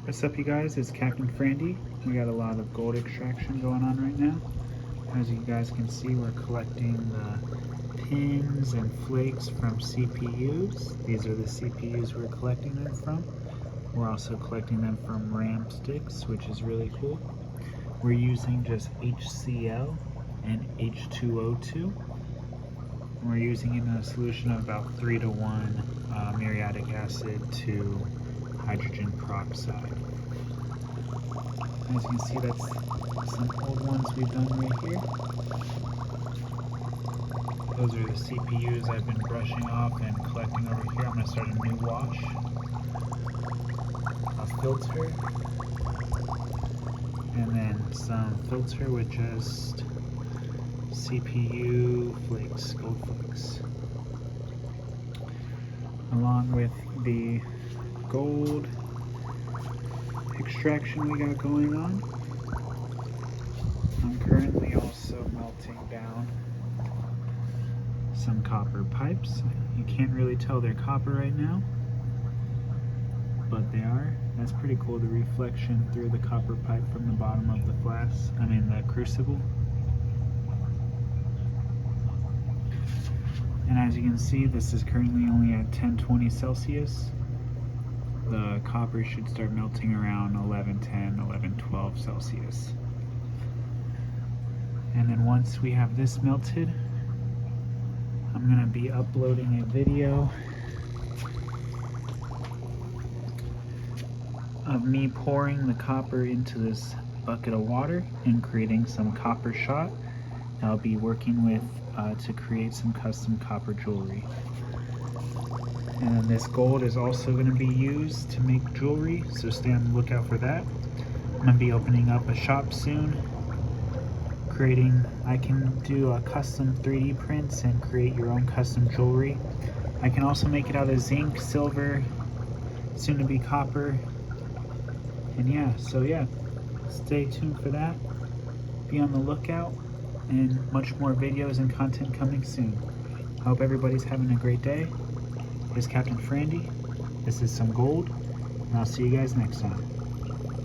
What's up, you guys? It's Captain Frandy. We got a lot of gold extraction going on right now. As you guys can see, we're collecting the pins and flakes from CPUs. These are the CPUs we're collecting them from. We're also collecting them from RAM sticks, which is really cool. We're using just HCL and H2O2. We're using it in a solution of about 3 to 1 muriatic acid to hydrogen peroxide. As you can see, that's some old ones we've done right here. Those are the CPUs I've been brushing off and collecting over here. I'm going to start a new wash. A filter. And then some filter with just CPU flakes, gold flakes. Along with the gold extraction we got going on. I'm currently also melting down some copper pipes. You can't really tell they're copper right now, but they are. That's pretty cool, the reflection through the copper pipe from the bottom of the the crucible. And as you can see, this is currently only at 1020 Celsius. The copper should start melting around 1110, 1112 Celsius. And then once we have this melted, I'm going to be uploading a video of me pouring the copper into this bucket of water and creating some copper shot. I'll be working with to create some custom copper jewelry. And then this gold is also going to be used to make jewelry, so stay on the lookout for that. I'm going to be opening up a shop soon. I can do a custom 3D prints and create your own custom jewelry. I can also make it out of zinc, silver, soon to be copper. And yeah, stay tuned for that. Be on the lookout, and much more videos and content coming soon. I hope everybody's having a great day. This is Captain Frandy. This is some gold, and I'll see you guys next time.